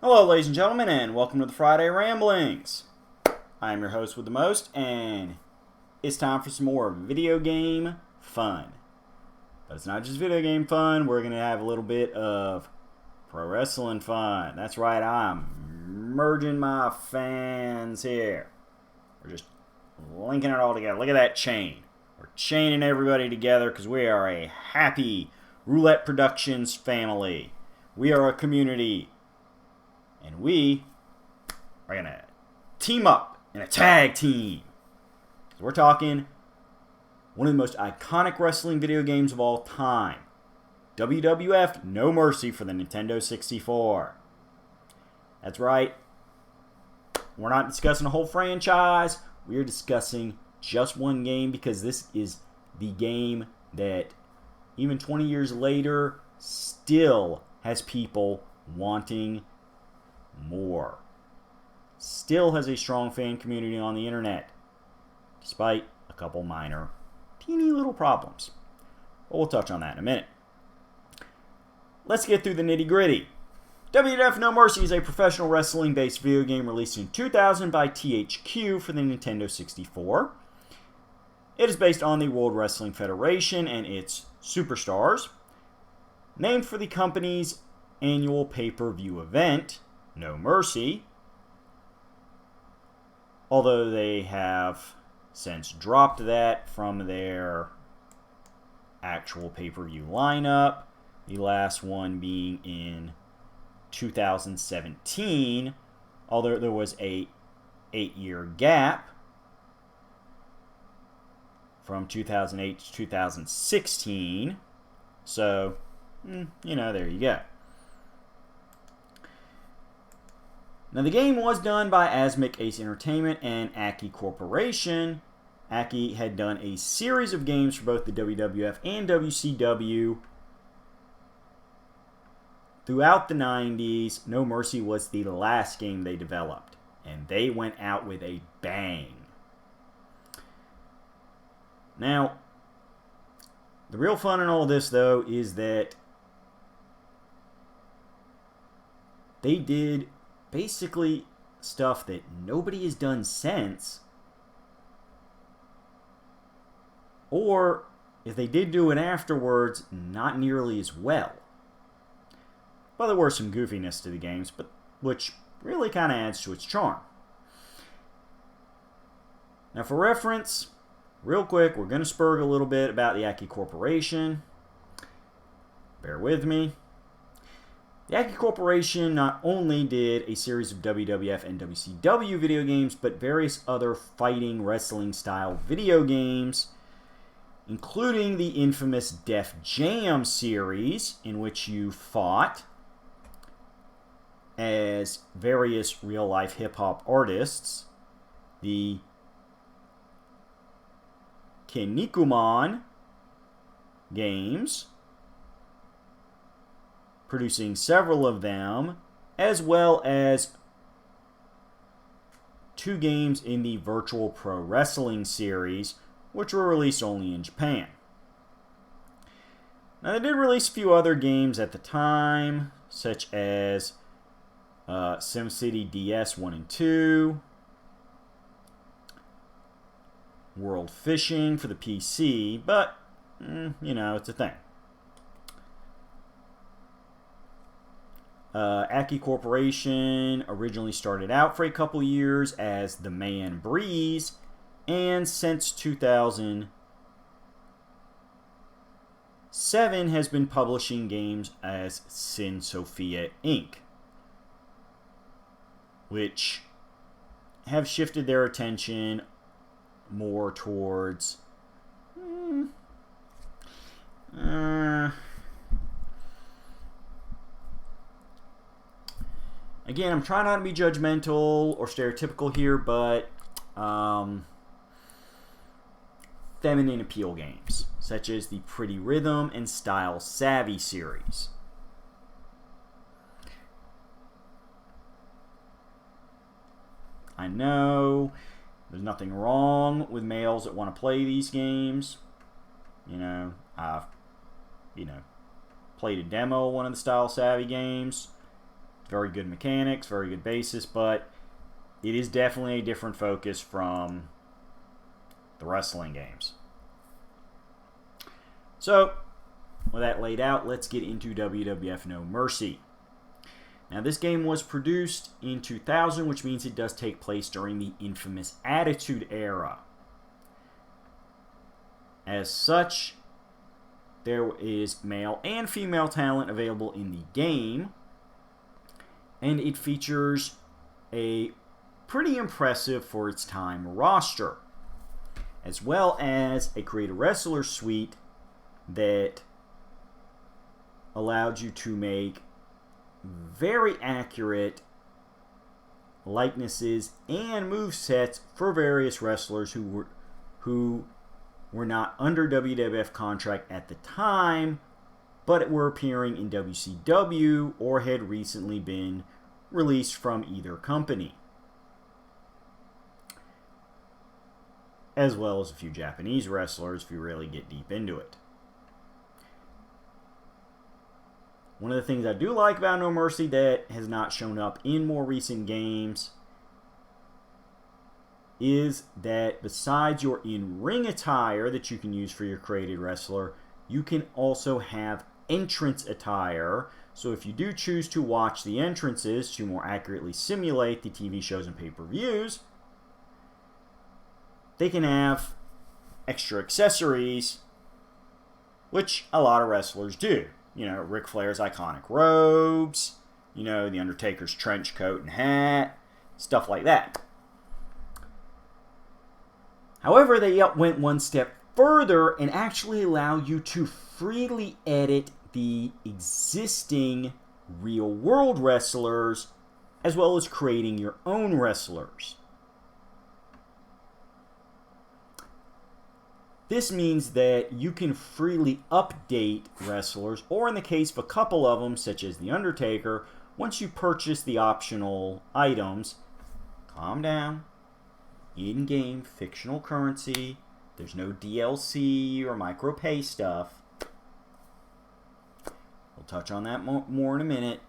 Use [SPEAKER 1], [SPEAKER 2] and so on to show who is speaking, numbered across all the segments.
[SPEAKER 1] Hello, ladies and gentlemen, and welcome to the Friday Ramblings. I am your host with the most, and it's time for some more video game fun. But it's not just video game fun, we're going to have a little bit of pro wrestling fun. That's right, I'm merging my fans here. We're just linking it all together. Look at that chain. We're chaining everybody together because we are a happy Roulette Productions family. We are a community. And we are going to team up in a tag team. So we're talking one of the most iconic wrestling video games of all time. WWF No Mercy for the Nintendo 64. That's right. We're not discussing a whole franchise. We're discussing just one game because this is the game that even 20 years later still has people wanting more. Still has a strong fan community on the internet, despite a couple minor, teeny little problems. But we'll touch on that in a minute. Let's get through the nitty gritty. WWF No Mercy is a professional wrestling based video game released in 2000 by THQ for the Nintendo 64. It is based on the World Wrestling Federation and its superstars, named for the company's annual pay-per-view event, No Mercy, although they have since dropped that from their actual pay-per-view lineup, the last one being in 2017, although there was a 8-year gap from 2008 to 2016, so, there you go. Now, the game was done by Asmik Ace Entertainment and Aki Corporation. Aki had done a series of games for both the WWF and WCW. Throughout the 90s, No Mercy was the last game they developed, and they went out with a bang. Now, the real fun in all this, though, is that they did basically stuff that nobody has done since, or if they did do it afterwards, not nearly as well. Well, there were some goofiness to the games, but which really kind of adds to its charm. Now, for reference, real quick, we're going to spurg a little bit about the Aki Corporation. Bear with me. The Aki Corporation not only did a series of WWF and WCW video games, but various other fighting wrestling style video games, including the infamous Def Jam series, in which you fought as various real-life hip-hop artists, the Kinnikuman games, producing several of them, as well as 2 games in the Virtual Pro Wrestling series, which were released only in Japan. Now, they did release a few other games at the time, such as SimCity DS 1 and 2, World Fishing for the PC, but, it's a thing. Aki Corporation originally started out for a couple years as The Man Breeze, and since 2007 has been publishing games as Sin Sophia Inc., which have shifted their attention more towards again, I'm trying not to be judgmental or stereotypical here, but feminine appeal games, such as the Pretty Rhythm and Style Savvy series. I know there's nothing wrong with males that want to play these games. I've played a demo of one of the Style Savvy games. very good mechanics, very good basis, but it is definitely a different focus from the wrestling games. So, with that laid out, let's get into WWF No Mercy. Now, this game was produced in 2000, which means it does take place during the infamous Attitude Era. As such, there is male and female talent available in the game, and it features a pretty impressive for its time roster, as well as a creative wrestler suite that allowed you to make very accurate likenesses and movesets for various wrestlers who were not under WWF contract at the time, but were appearing in WCW or had recently been released from either company, as well as a few Japanese wrestlers if you really get deep into it. One of the things I do like about No Mercy that has not shown up in more recent games is that besides your in-ring attire that you can use for your created wrestler, you can also have entrance attire. So if you do choose to watch the entrances to more accurately simulate the TV shows and pay-per-views, they can have extra accessories, which a lot of wrestlers do. You know, Ric Flair's iconic robes, you know, The Undertaker's trench coat and hat, stuff like that. However, they went one step further and actually allow you to freely edit the existing real-world wrestlers, as well as creating your own wrestlers. This means that you can freely update wrestlers, or in the case of a couple of them, such as The Undertaker, once you purchase the optional items. Calm down. In-game fictional currency. There's no DLC or micro-pay stuff. We'll touch on that more in a minute.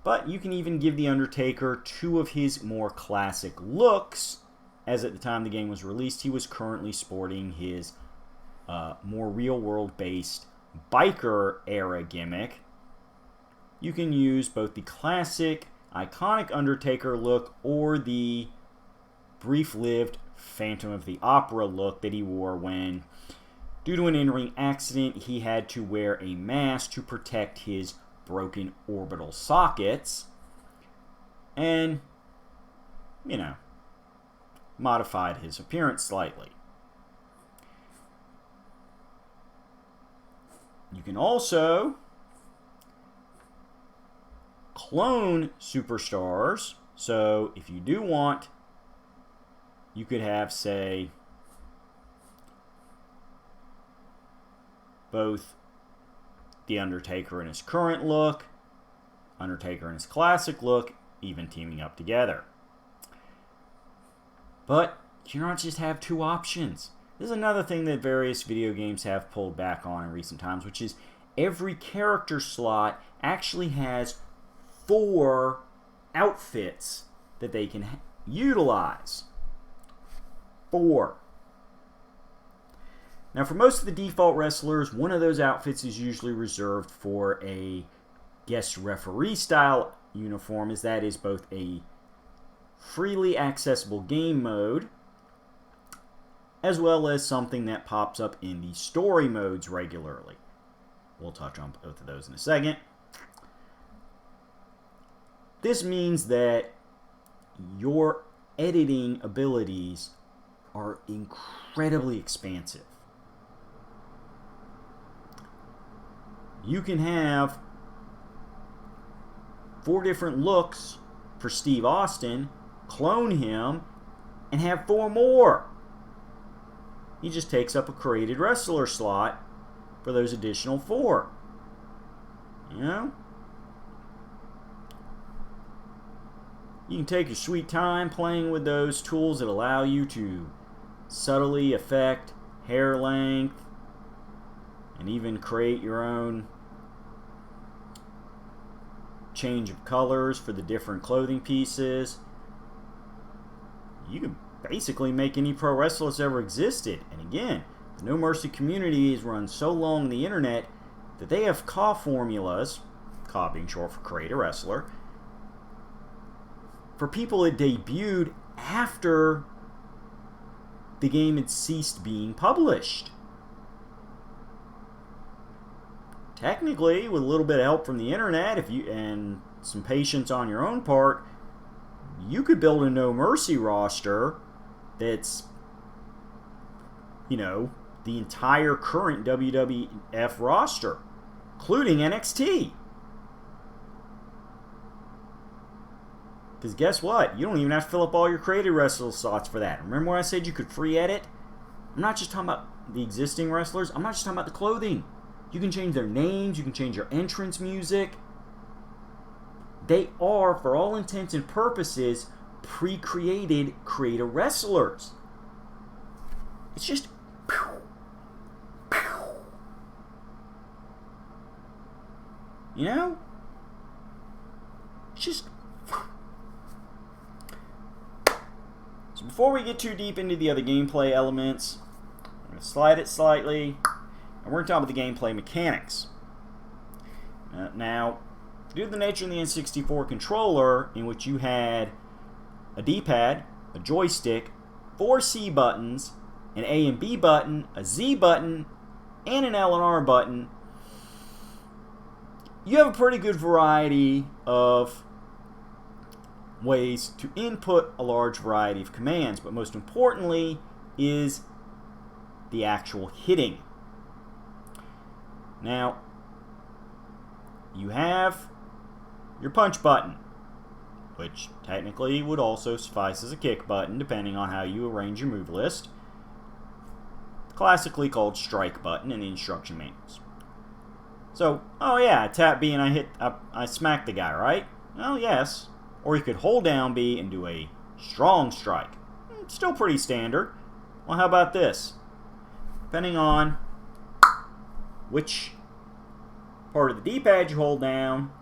[SPEAKER 1] But you can even give The Undertaker two of his more classic looks, as at the time the game was released, he was currently sporting his more real-world based biker era gimmick. You can use both the classic, iconic Undertaker look or the brief-lived Phantom of the Opera look that he wore when, due to an in-ring accident, he had to wear a mask to protect his broken orbital sockets and, you know, modified his appearance slightly. You can also clone superstars. So if you do want, you could have, say, both The Undertaker in his current look, Undertaker in his classic look, even teaming up together. But you don't just have two options. This is another thing that various video games have pulled back on in recent times, which is every character slot actually has 4 outfits that they can utilize. 4. Now, for most of the default wrestlers, one of those outfits is usually reserved for a guest referee style uniform, as that is both a freely accessible game mode, as well as something that pops up in the story modes regularly. We'll touch on both of those in a second. This means that your editing abilities are incredibly expansive. You can have 4 different looks for Steve Austin, clone him, and have 4 more. He just takes up a created wrestler slot for those additional 4. You know? You can take your sweet time playing with those tools that allow you to subtly affect hair length and even create your own change of colors for the different clothing pieces. You can basically make any pro wrestler that's ever existed. And again, the No Mercy community has run so long on the internet that they have CAW formulas, CAW being short for Create a Wrestler, for people that debuted after the game had ceased being published. Technically, with a little bit of help from the internet, and some patience on your own part, you could build a No Mercy roster that's, you know, the entire current WWF roster, including NXT. Because guess what? You don't even have to fill up all your creative wrestler slots for that. Remember when I said you could free edit? I'm not just talking about the existing wrestlers. I'm not just talking about the clothing. You can change their names. You can change your entrance music. They are, for all intents and purposes, pre-created creator wrestlers. It's just... You know? It's just... So before we get too deep into the other gameplay elements, I'm going to slide it slightly, and we're going to talk about the gameplay mechanics. Now, due to the nature of the N64 controller, in which you had a D-pad, a joystick, 4 C buttons, an A and B button, a Z button, and an L and R button, you have a pretty good variety of ways to input a large variety of commands, but most importantly is the actual hitting. Now, you have your punch button, which technically would also suffice as a kick button depending on how you arrange your move list, classically called strike button in the instruction manuals. So, oh yeah, I tap B and I smack the guy, right? Well, yes. Or you could hold down B and do a strong strike. Still pretty standard. Well, how about this? Depending on which part of the D-pad you hold down,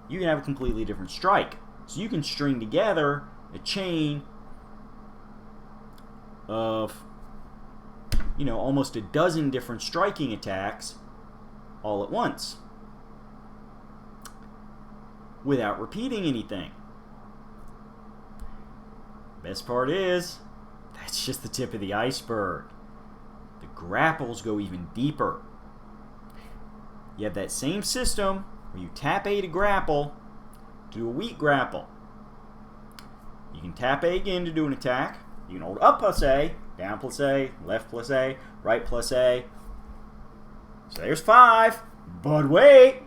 [SPEAKER 1] you can have a completely different strike. So you can string together a chain of, you know, almost a dozen different striking attacks all at once without repeating anything. Best part is, that's just the tip of the iceberg. The grapples go even deeper. You have that same system where you tap A to grapple, to do a weak grapple. You can tap A again to do an attack. You can hold up plus A, down plus A, left plus A, right plus A. So there's 5, but wait!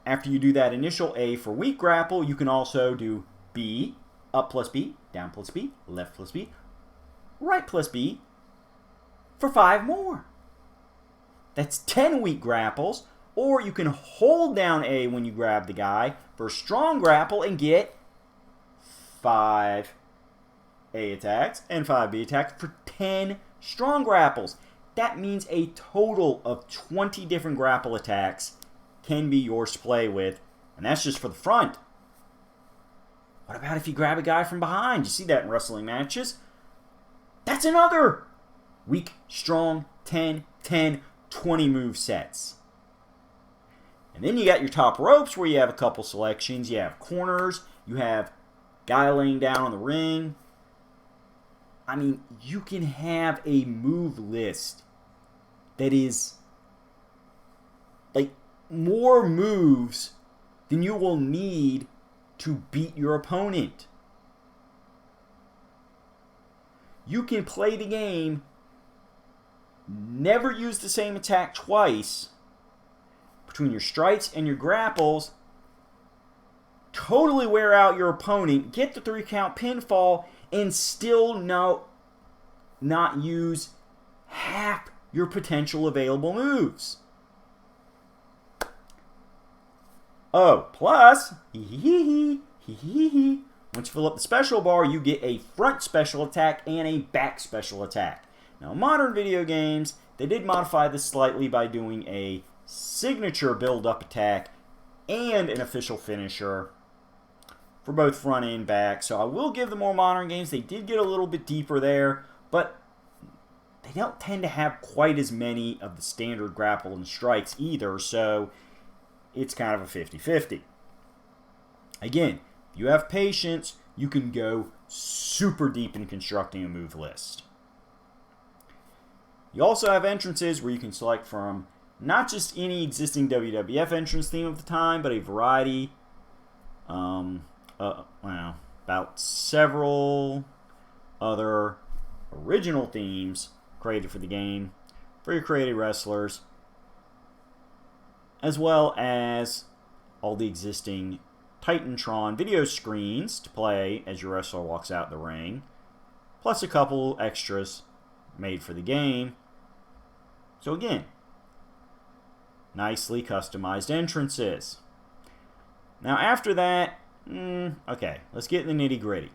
[SPEAKER 1] After you do that initial A for weak grapple, you can also do B, up plus B, down plus B, left plus B, right plus B, for 5 more. That's 10 weak grapples, or you can hold down A when you grab the guy for a strong grapple and get 5 A attacks and 5 B attacks for 10 strong grapples. That means a total of 20 different grapple attacks can be yours to play with, and that's just for the front. What about if you grab a guy from behind? You see that in wrestling matches. That's another weak, strong, 10, 10, 20 move sets. And then you got your top ropes where you have a couple selections. You have corners. You have guy laying down on the ring. I mean, you can have a move list that is like more moves than you will need to beat your opponent. You can play the game, never use the same attack twice between your strikes and your grapples, totally wear out your opponent, get the 3 count pinfall, and still not use half your potential available moves. Oh, plus, once you fill up the special bar, you get a front special attack and a back special attack. Now, in modern video games, they did modify this slightly by doing a signature build-up attack, and an official finisher for both front and back. So I will give the more modern games, they did get a little bit deeper there, but they don't tend to have quite as many of the standard grapple and strikes either, so it's kind of a 50-50. Again, if you have patience, you can go super deep in constructing a move list. You also have entrances where you can select from not just any existing WWF entrance theme of the time, but a variety, about several other original themes created for the game for your created wrestlers, as well as all the existing Titantron video screens to play as your wrestler walks out the ring, plus a couple extras made for the game. So again, nicely customized entrances. Now after that, okay, let's get in the nitty-gritty.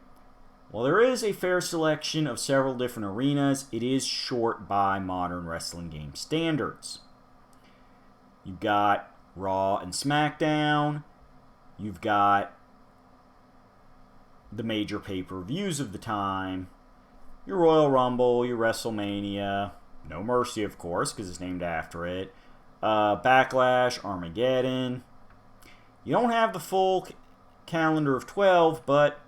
[SPEAKER 1] While there is a fair selection of several different arenas, it is short by modern wrestling game standards. You've got Raw and SmackDown. You've got the major pay-per-views of the time. Your Royal Rumble, your WrestleMania. No Mercy, of course, because it's named after it. Backlash, Armageddon. You don't have the full calendar of 12, but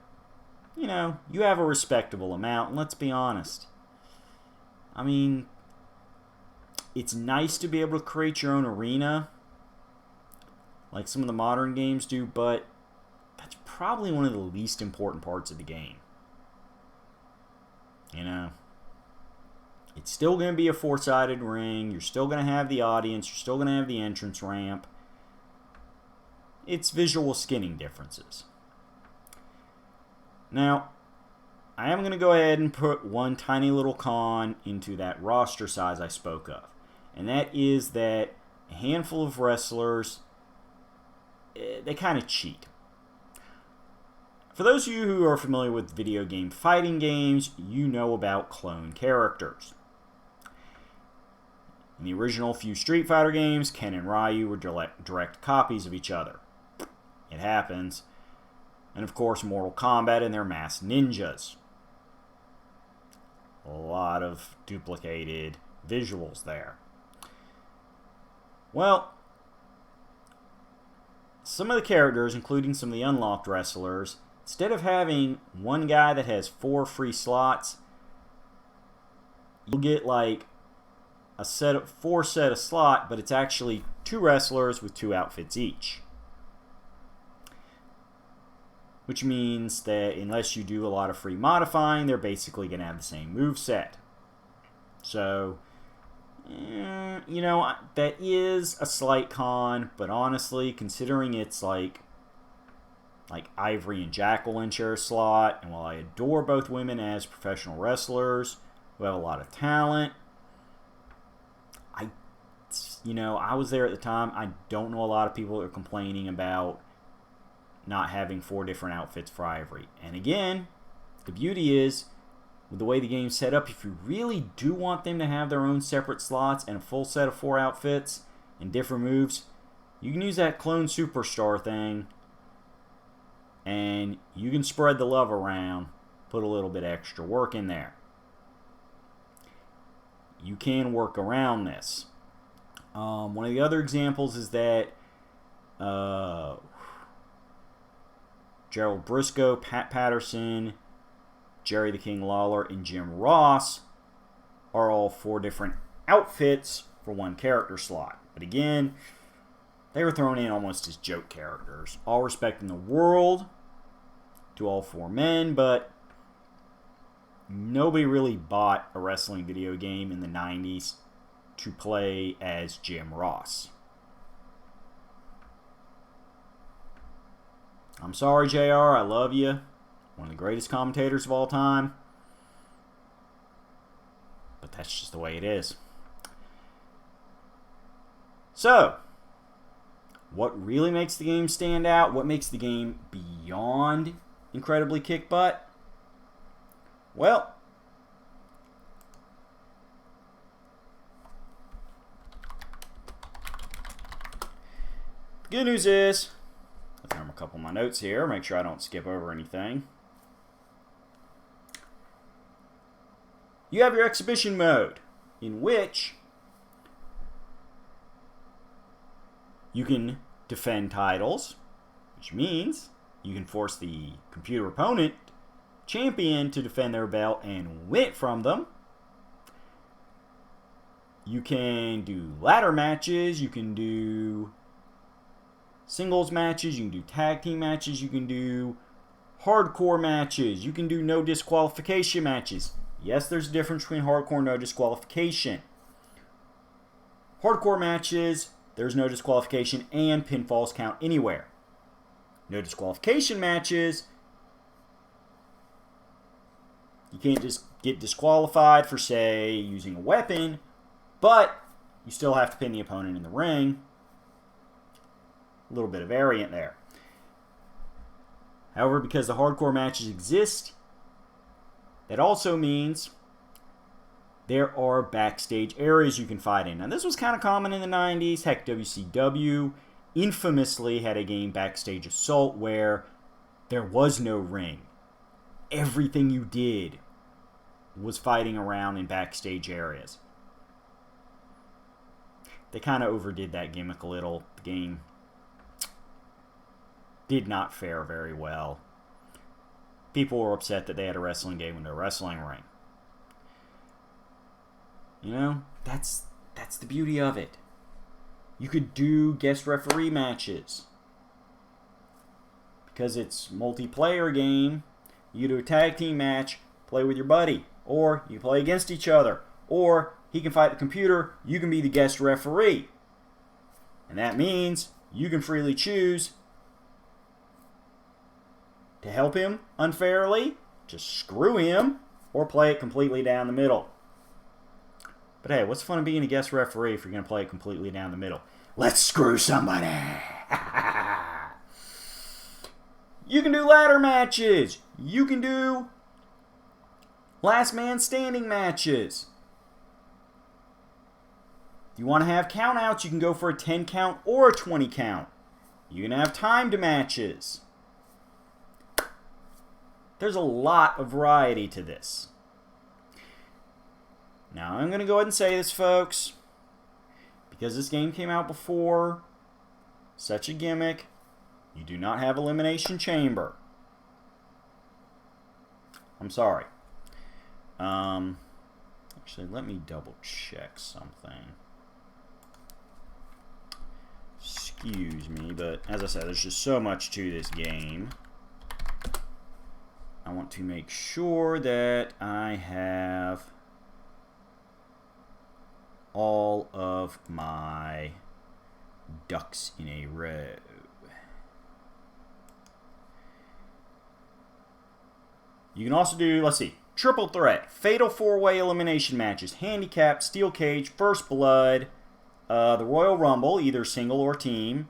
[SPEAKER 1] you know, you have a respectable amount, and let's be honest. I mean, it's nice to be able to create your own arena, like some of the modern games do, but that's probably one of the least important parts of the game. You know, it's still going to be a four-sided ring, you're still going to have the audience, you're still going to have the entrance ramp. It's visual skinning differences. Now, I am going to go ahead and put one tiny little con into that roster size I spoke of. And that is that a handful of wrestlers, they kind of cheat. For those of you who are familiar with video game fighting games, you know about clone characters. In the original few Street Fighter games, Ken and Ryu were direct copies of each other. It happens. And of course, Mortal Kombat and their masked ninjas. A lot of duplicated visuals there. Well, some of the characters, including some of the unlocked wrestlers, instead of having one guy that has 4 free slots, you'll get like a 4 set of slot, but it's actually 2 wrestlers with 2 outfits each. Which means that unless you do a lot of free modifying, they're basically going to have the same moveset. So, you know, that is a slight con, but honestly, considering it's like Ivory and Jacqueline share a slot, and while I adore both women as professional wrestlers who have a lot of talent, I was there at the time. I don't know a lot of people that are complaining about not having 4 different outfits for Ivory. And again, the beauty is, with the way the game's set up, if you really do want them to have their own separate slots and a full set of 4 outfits and different moves, you can use that clone superstar thing and you can spread the love around, put a little bit extra work in there. You can work around this. One of the other examples is that Gerald Briscoe, Pat Patterson, Jerry the King Lawler, and Jim Ross are all 4 different outfits for 1 character slot. But again, they were thrown in almost as joke characters. All respect in the world to all 4 men, but nobody really bought a wrestling video game in the 90s to play as Jim Ross. I'm sorry, JR. I love you. One of the greatest commentators of all time. But that's just the way it is. So, what really makes the game stand out? What makes the game beyond incredibly kick butt? Well, Good news is, let's remember a couple of my notes here, make sure I don't skip over anything. You have your exhibition mode, in which you can defend titles, which means you can force the computer opponent champion to defend their belt and win it from them. You can do ladder matches, you can do singles matches, you can do tag team matches, you can do hardcore matches, you can do no disqualification matches. Yes, there's a difference between hardcore and no disqualification. Hardcore matches, there's no disqualification and pinfalls count anywhere. No disqualification matches, you can't just get disqualified for, say, using a weapon, but you still have to pin the opponent in the ring. A little bit of variant there. However, because the hardcore matches exist, that also means there are backstage areas you can fight in. Now, this was kind of common in the 90s. Heck, WCW infamously had a game, Backstage Assault, where there was no ring. Everything you did was fighting around in backstage areas. They kind of overdid that gimmick a little. The game did not fare very well. People were upset that they had a wrestling game with no wrestling ring. You know, that's the beauty of it. You could do guest referee matches. Because it's multiplayer game, you do a tag team match, play with your buddy. Or you play against each other. Or he can fight the computer, you can be the guest referee. And that means you can freely choose to help him unfairly, just screw him, or play it completely down the middle. But hey, what's the fun of being a guest referee if you're going to play it completely down the middle? Let's screw somebody! You can do ladder matches! You can do last man standing matches. If you want to have countouts, you can go for a 10 count or a 20 count. You can have timed matches. There's a lot of variety to this. Now, I'm going to go ahead and say this, folks. Because this game came out before such a gimmick, you do not have Elimination Chamber. I'm sorry. Actually, let me double check something. Excuse me, but as I said, there's just so much to this game. I want to make sure that I have all of my ducks in a row. You can also do, let's see, triple threat, fatal four-way elimination matches, handicap, steel cage, first blood, the Royal Rumble, either single or team.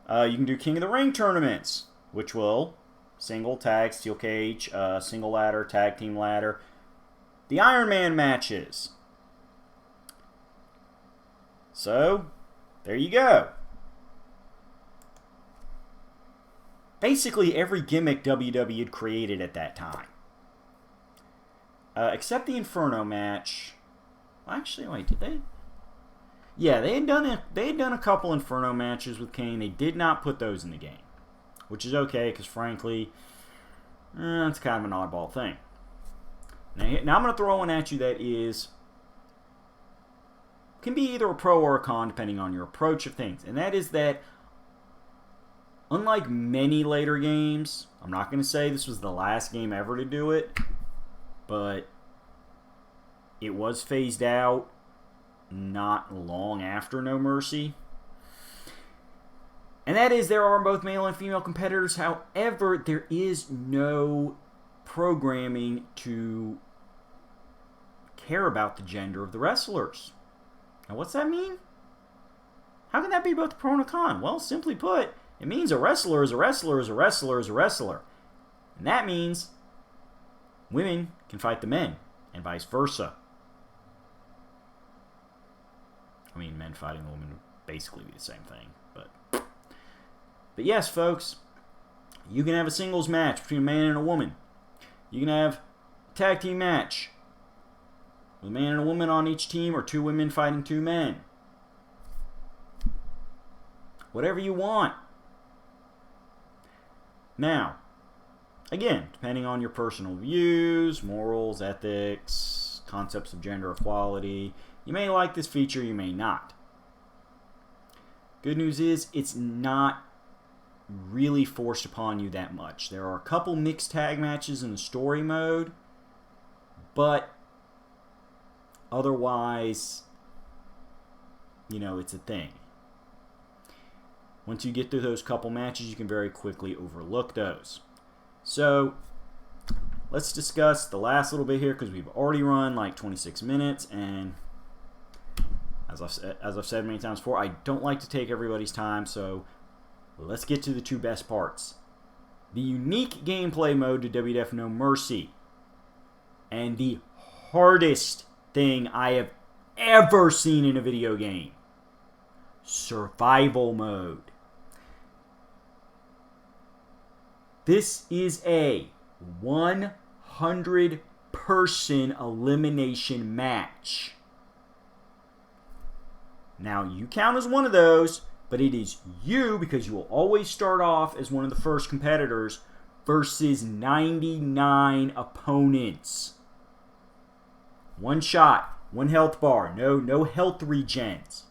[SPEAKER 1] You can do King of the Ring tournaments, which will single, tag, steel cage, single ladder, tag team ladder. The Iron Man matches. So, there you go. Basically every gimmick WWE had created at that time. Except the Inferno match. Well, actually, wait, did they? Yeah, they had done a couple Inferno matches with Kane. They did not put those in the game. Which is okay, because frankly, it's kind of an oddball thing. Now I'm going to throw one at you that can be either a pro or a con, depending on your approach of things. And that is that, unlike many later games, I'm not going to say this was the last game ever to do it, but it was phased out not long after No Mercy. And that is, there are both male and female competitors. However, there is no programming to care about the gender of the wrestlers. Now, what's that mean? How can that be both a pro and a con? Well, simply put, it means a wrestler is a wrestler is a wrestler is a wrestler. And that means women can fight the men, and vice versa. I mean, men fighting the women would basically be the same thing, but But yes, folks, you can have a singles match between a man and a woman. You can have a tag team match with a man and a woman on each team, or 2 women fighting 2 men. Whatever you want. Now, again, depending on your personal views, morals, ethics, concepts of gender equality, you may like this feature, you may not. Good news is, it's not really forced upon you that much. There are a couple mixed tag matches in the story mode, but otherwise, you know, it's a thing. Once you get through those couple matches, you can very quickly overlook those. So, let's discuss the last little bit here, because we've already run like 26 minutes, and as I've said many times before, I don't like to take everybody's time, so let's get to the 2 best parts. The unique gameplay mode to WWF No Mercy, and the hardest thing I have ever seen in a video game. Survival mode. This is a 100-person elimination match. Now, you count as one of those, but it is you, because you will always start off as one of the first competitors, versus 99 opponents. 1 shot, 1 health bar, no health regens.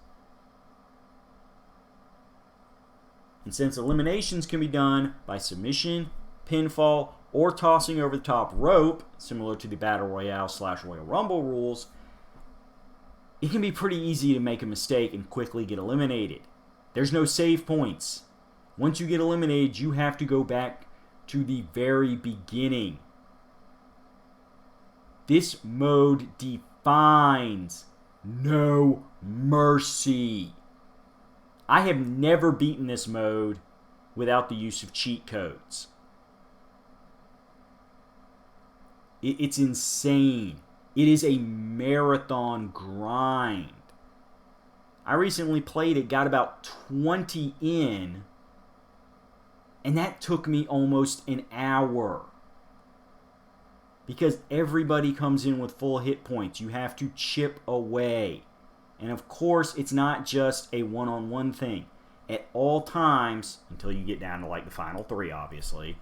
[SPEAKER 1] And since eliminations can be done by submission, pinfall, or tossing over the top rope, similar to the Battle Royale / Royal Rumble rules, it can be pretty easy to make a mistake and quickly get eliminated. There's no save points. Once you get eliminated, you have to go back to the very beginning. This mode defines no mercy. I have never beaten this mode without the use of cheat codes. It's insane. It is a marathon grind. I recently played it, got about 20 in, and that took me almost an hour. Because everybody comes in with full hit points. You have to chip away. And of course, it's not just a one-on-one thing. At all times, until you get down to like the final 3, obviously,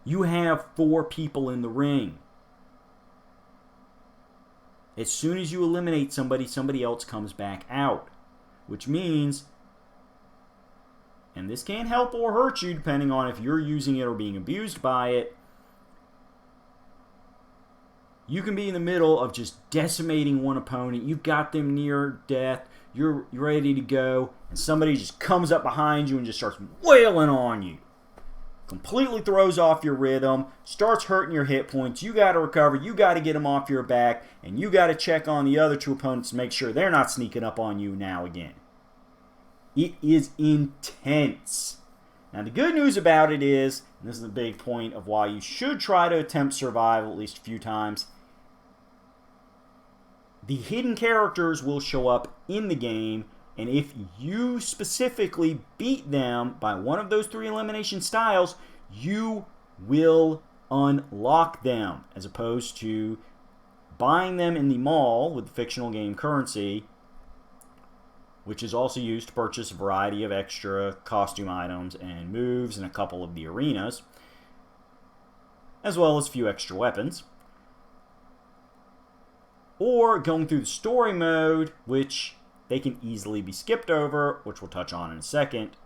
[SPEAKER 1] you have 4 people in the ring. As soon as you eliminate somebody, somebody else comes back out. Which means, and this can help or hurt you depending on if you're using it or being abused by it, you can be in the middle of just decimating one opponent. You've got them near death. You're ready to go. And somebody just comes up behind you and just starts wailing on you. Completely throws off your rhythm. Starts hurting your hit points. You got to recover. You got to get them off your back. And you got to check on the other 2 opponents to make sure they're not sneaking up on you now again. It is intense. Now, the good news about it is, and this is the big point of why you should try to attempt survival at least a few times, the hidden characters will show up in the game, and if you specifically beat them by one of those 3 elimination styles, you will unlock them, as opposed to buying them in the mall with the fictional game currency, which is also used to purchase a variety of extra costume items and moves in a couple of the arenas, as well as a few extra weapons. Or going through the story mode, which they can easily be skipped over, which we'll touch on in a second.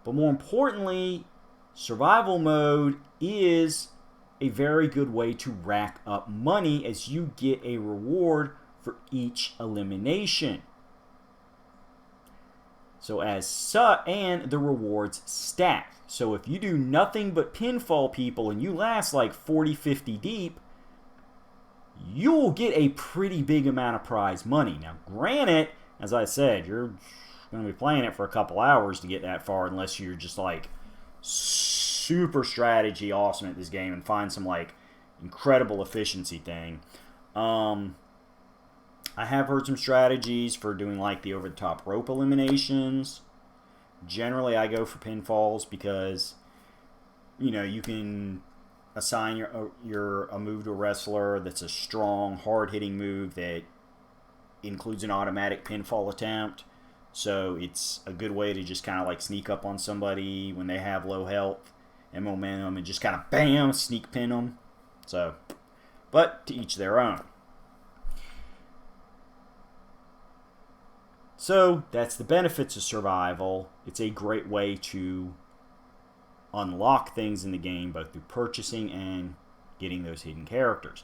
[SPEAKER 1] But more importantly, survival mode is a very good way to rack up money as you get a reward for each elimination. So and the rewards stack. So if you do nothing but pinfall people and you last like 40, 50 deep, you'll get a pretty big amount of prize money. Now, granted, as I said, you're going to be playing it for a couple hours to get that far, unless you're just like super strategy awesome at this game and find some like incredible efficiency thing. I have heard some strategies for doing like the over-the-top rope eliminations. Generally, I go for pinfalls because, you know, you can assign a move to a wrestler that's a strong, hard-hitting move that includes an automatic pinfall attempt. So it's a good way to just kind of like sneak up on somebody when they have low health and momentum and just kind of bam, sneak pin them. So, but to each their own. So that's the benefits of survival. It's a great way to unlock things in the game, both through purchasing and getting those hidden characters.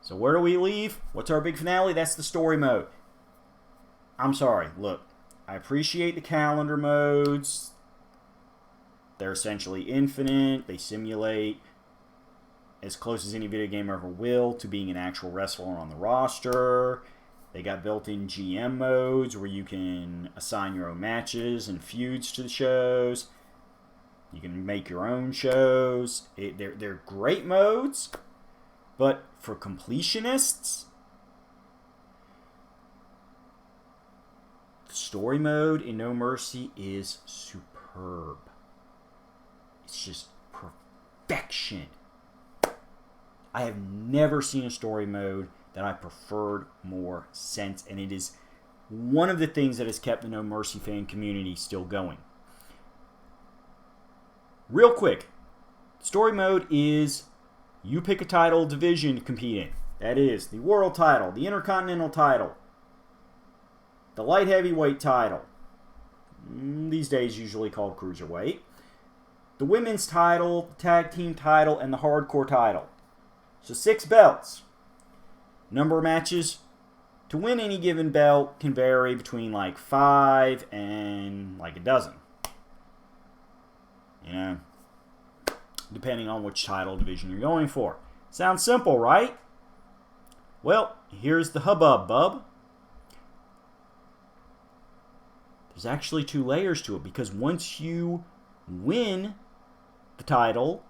[SPEAKER 1] So where do we leave? What's our big finale? That's the story mode. I'm sorry, look, I appreciate the calendar modes. They're essentially infinite. They simulate as close as any video game ever will to being an actual wrestler on the roster. They got built-in GM modes where you can assign your own matches and feuds to the shows. You can make your own shows. They're great modes, but for completionists, the story mode in No Mercy is superb. It's just perfection. I have never seen a story mode that I preferred more since, and it is one of the things that has kept the No Mercy fan community still going. Real quick, story mode is you pick a title division to compete in. That is the world title, the intercontinental title, the light heavyweight title, these days usually called cruiserweight, the women's title, the tag team title, and the hardcore title. So 6 belts. Number of matches to win any given belt can vary between like 5 and like a dozen. You know, depending on which title division you're going for. Sounds simple, right? Well, here's the hubbub, bub. There's actually 2 layers to it, because once you win the title,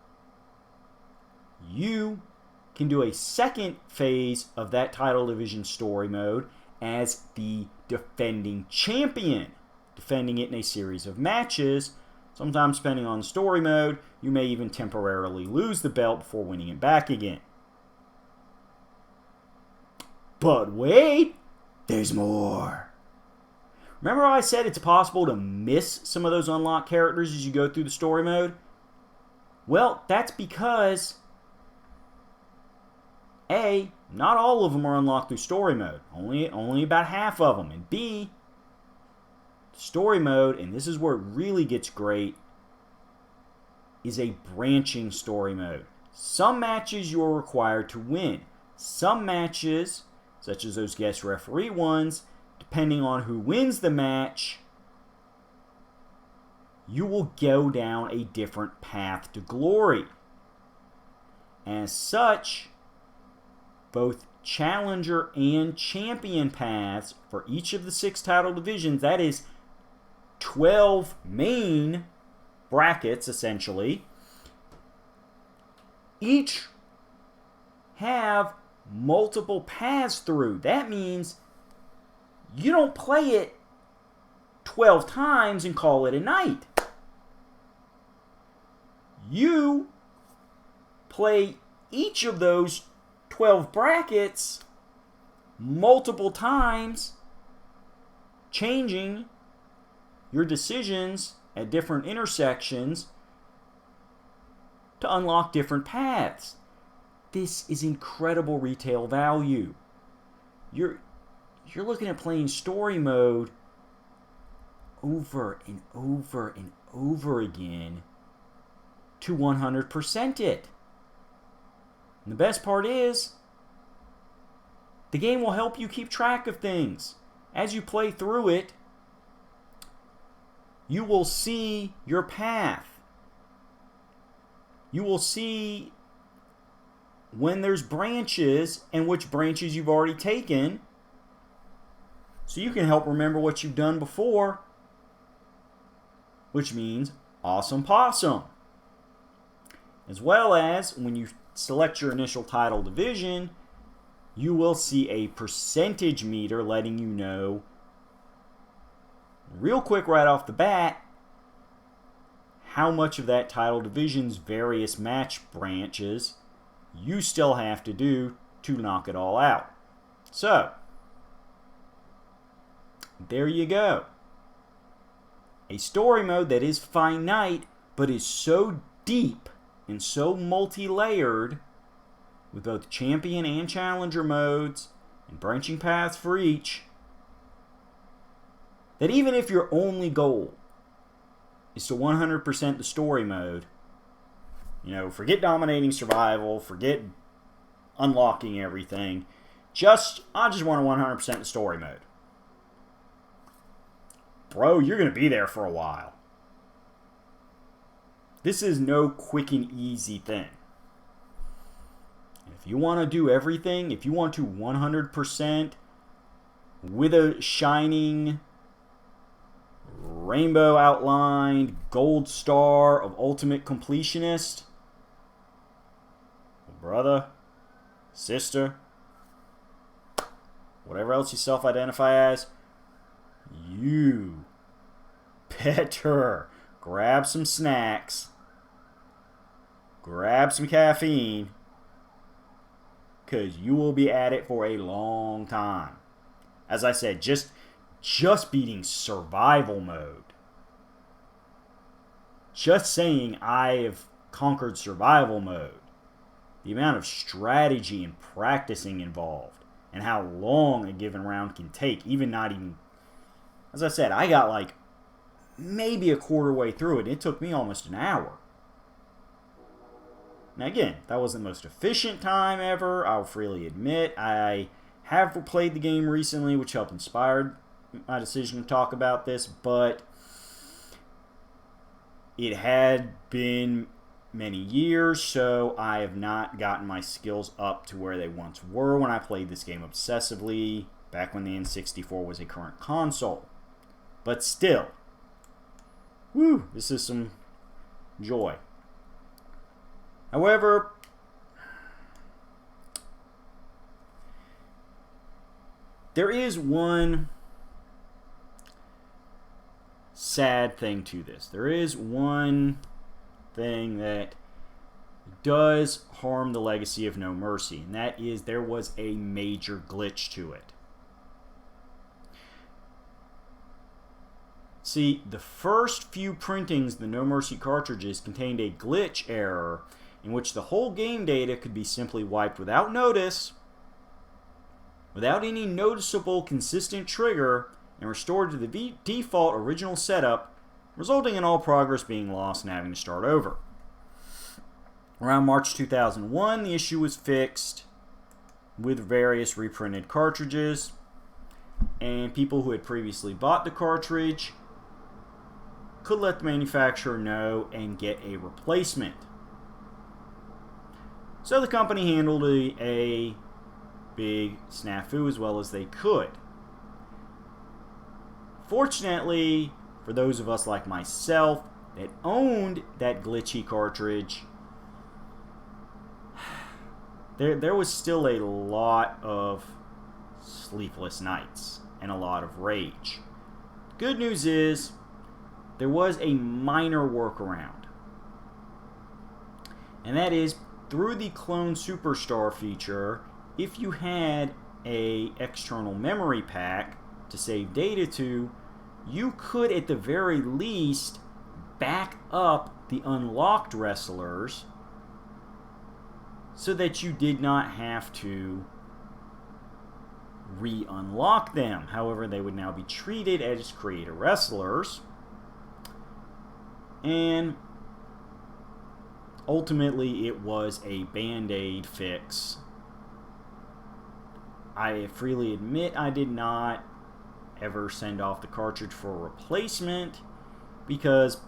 [SPEAKER 1] you can do a second phase of that title division story mode as the defending champion, defending it in a series of matches. Sometimes, depending on the story mode, you may even temporarily lose the belt before winning it back again. But wait, there's more. Remember how I said it's possible to miss some of those unlocked characters as you go through the story mode? Well, that's because A, not all of them are unlocked through story mode. Only about half of them. And B, story mode, and this is where it really gets great, is a branching story mode. Some matches you are required to win. Some matches, such as those guest referee ones, depending on who wins the match, you will go down a different path to glory. As such, both challenger and champion paths for each of the 6 title divisions, that is 12 main brackets essentially, each have multiple paths through. That means you don't play it 12 times and call it a night. You play each of those 12 brackets multiple times, changing your decisions at different intersections to unlock different paths. This is incredible retail value. You're looking at playing story mode over and over and over again to 100% it. And the best part is, the game will help you keep track of things. As you play through it, you will see your path. You will see when there's branches and which branches you've already taken, so you can help remember what you've done before, which means awesome possum. As well as when you select your initial title division, you will see a percentage meter letting you know real quick right off the bat how much of that title division's various match branches you still have to do to knock it all out. So, there you go. A story mode that is finite, but is so deep and so multi-layered, with both champion and challenger modes and branching paths for each, that even if your only goal is to 100% the story mode, forget dominating survival, forget unlocking everything, I just want to 100% the story mode. Bro, you're going to be there for a while. This is no quick and easy thing. If you want to do everything, if you want to 100% with a shining rainbow outlined gold star of ultimate completionist, brother, sister, whatever else you self-identify as, you better grab some snacks, grab some caffeine, because you will be at it for a long time. As I said, just beating survival mode. Just saying I have conquered survival mode. The amount of strategy and practicing involved, and how long a given round can take, as I said, I got maybe a quarter way through it. It took me almost an hour. Now again, that wasn't the most efficient time ever, I'll freely admit. I have replayed the game recently, which helped inspire my decision to talk about this, but it had been many years, so I have not gotten my skills up to where they once were when I played this game obsessively, back when the N64 was a current console. But still, woo, this is some joy. However, there is one sad thing to this. There is one thing that does harm the legacy of No Mercy, and that is there was a major glitch to it. See, the first few printings of the No Mercy cartridges contained a glitch error in which the whole game data could be simply wiped without notice, without any noticeable consistent trigger, and restored to the default original setup, resulting in all progress being lost and having to start over. Around March 2001, the issue was fixed with various reprinted cartridges, and people who had previously bought the cartridge could let the manufacturer know and get a replacement. So the company handled a big snafu as well as they could. Fortunately, for those of us like myself that owned that glitchy cartridge, there was still a lot of sleepless nights and a lot of rage. Good news is, there was a minor workaround. And that is, through the Clone Superstar feature, if you had an external memory pack to save data to, you could at the very least back up the unlocked wrestlers so that you did not have to re-unlock them. However, they would now be treated as creator wrestlers, and ultimately it was a band-aid fix. I freely admit I did not ever send off the cartridge for a replacement, because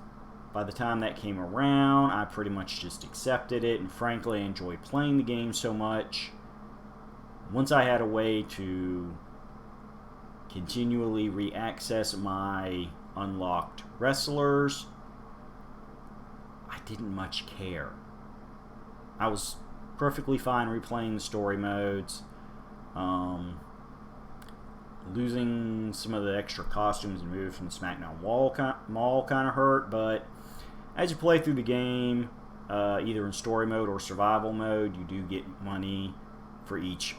[SPEAKER 1] by the time that came around, I pretty much just accepted it, and frankly I enjoy playing the game so much. Once I had a way to continually re-access my unlocked wrestlers, I didn't much care. I was perfectly fine replaying the story modes. Losing some of the extra costumes and moves from the SmackDown Mall kind of hurt, but as you play through the game, either in story mode or survival mode, you do get money for each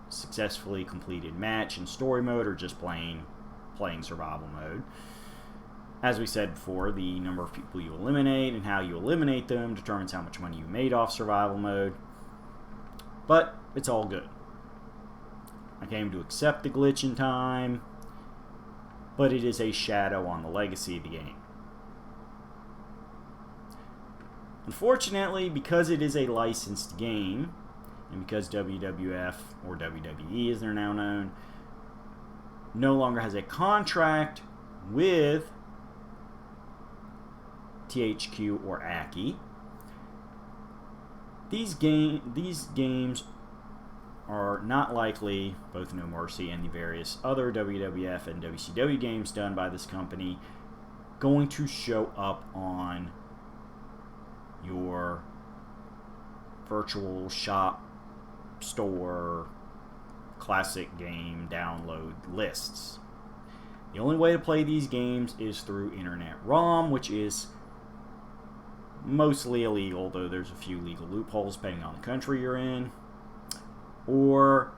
[SPEAKER 1] successfully completed match in story mode or just playing survival mode. As we said before, the number of people you eliminate and how you eliminate them determines how much money you made off survival mode, but it's all good. I came to accept the glitch in time, but it is a shadow on the legacy of the game. Unfortunately, because it is a licensed game, and because WWF, or WWE as they're now known, no longer has a contract with THQ or Aki, these games are not likely, both No Mercy and the various other WWF and WCW games done by this company, going to show up on your virtual shop store classic game download lists. The only way to play these games is through Internet ROM, which is mostly illegal, though there's a few legal loopholes depending on the country you're in, or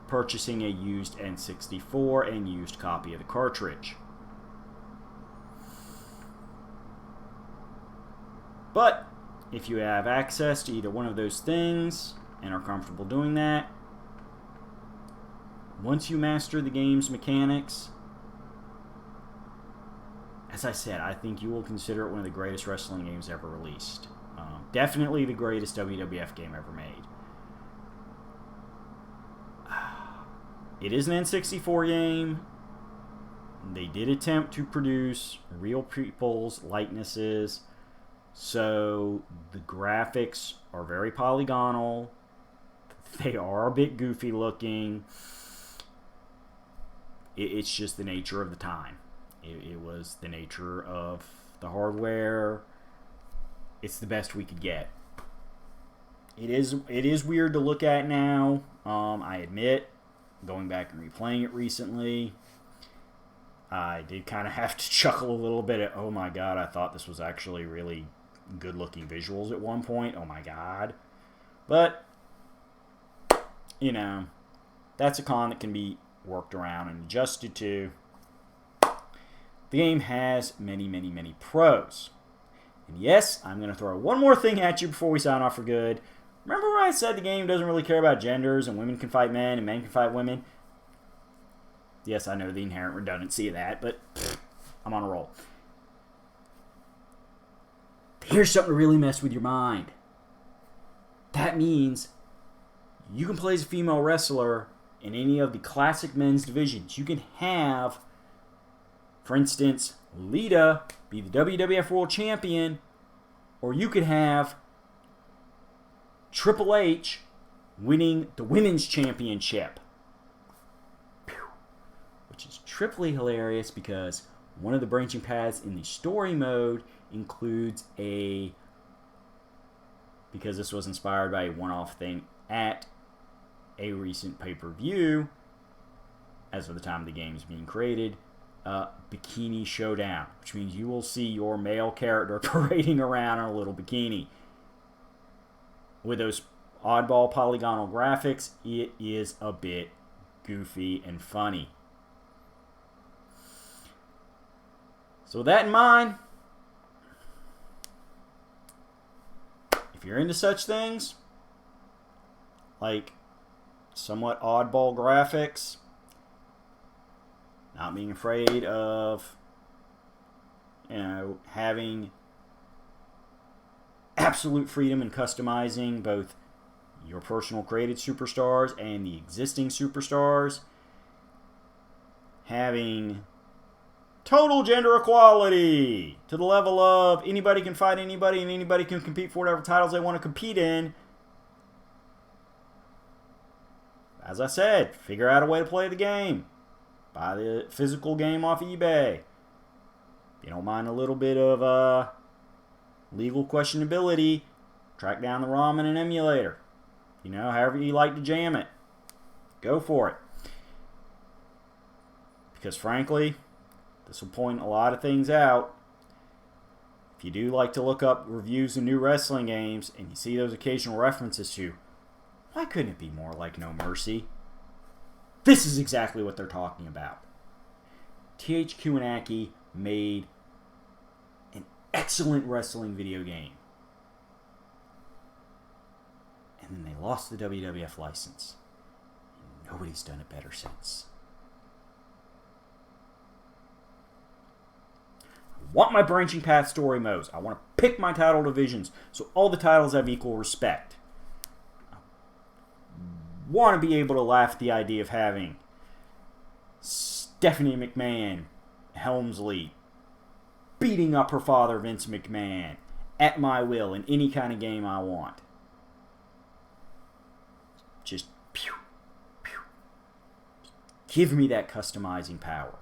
[SPEAKER 1] purchasing a used N64 and used copy of the cartridge. But if you have access to either one of those things and are comfortable doing that, once you master the game's mechanics, as I said, I think you will consider it one of the greatest wrestling games ever released. Definitely the greatest WWF game ever made. It is an N64 game. They did attempt to produce real people's likenesses, so the graphics are very polygonal. They are a bit goofy looking. It's just the nature of the time. It was the nature of the hardware. It's the best we could get. It is weird to look at now. I admit, going back and replaying it recently, I did kind of have to chuckle a little bit at, oh my god, I thought this was actually really good looking visuals at one point. Oh my god. But, you know, that's a con that can be worked around and adjusted to. The game has many, many, many pros. And yes, I'm going to throw one more thing at you before we sign off for good. Remember when I said the game doesn't really care about genders and women can fight men and men can fight women? Yes, I know the inherent redundancy of that, but I'm on a roll. Here's something to really mess with your mind. That means you can play as a female wrestler in any of the classic men's divisions. You can have, for instance, Lita be the WWF World Champion, or you could have Triple H winning the Women's Championship. Which is triply hilarious because one of the branching paths in the story mode includes because this was inspired by a one-off thing at a recent pay-per-view, as of the time the game is being created, Bikini Showdown, which means you will see your male character parading around in a little bikini. With those oddball polygonal graphics, it is a bit goofy and funny. So with that in mind, if you're into such things, like somewhat oddball graphics, not being afraid of, having absolute freedom in customizing both your personal created superstars and the existing superstars, having total gender equality to the level of anybody can fight anybody and anybody can compete for whatever titles they want to compete in. As I said, figure out a way to play the game. Buy the physical game off eBay. If you don't mind a little bit of legal questionability, track down the ROM in an emulator. You know, however you like to jam it. Go for it. Because frankly, this will point a lot of things out. If you do like to look up reviews of new wrestling games and you see those occasional references to, why couldn't it be more like No Mercy? This is exactly what they're talking about. THQ and Aki made an excellent wrestling video game. And then they lost the WWF license. And nobody's done it better since. I want my branching path story modes. I want to pick my title divisions so all the titles have equal respect. I want to be able to laugh at the idea of having Stephanie McMahon, Helmsley, beating up her father, Vince McMahon, at my will in any kind of game I want. Just pew, pew. Give me that customizing power.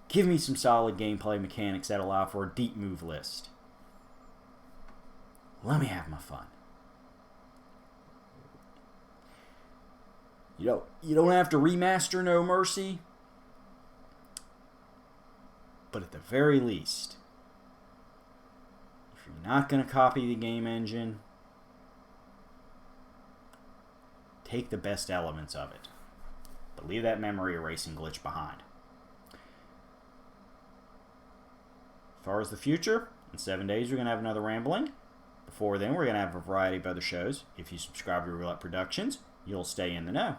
[SPEAKER 1] Give me some solid gameplay mechanics that allow for a deep move list. Let me have my fun. You don't have to remaster No Mercy, but at the very least, if you're not going to copy the game engine, take the best elements of it, but leave that memory erasing glitch behind. As far as the future, in 7 days we're going to have another Rambling. Before then, we're going to have a variety of other shows. If you subscribe to Roulette Productions, you'll stay in the know.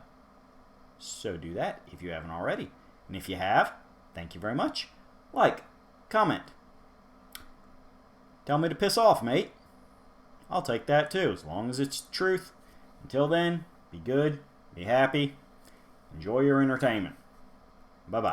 [SPEAKER 1] So do that if you haven't already. And if you have, thank you very much. Like, comment. Tell me to piss off, mate. I'll take that too, as long as it's truth. Until then, be good, be happy, enjoy your entertainment. Bye-bye.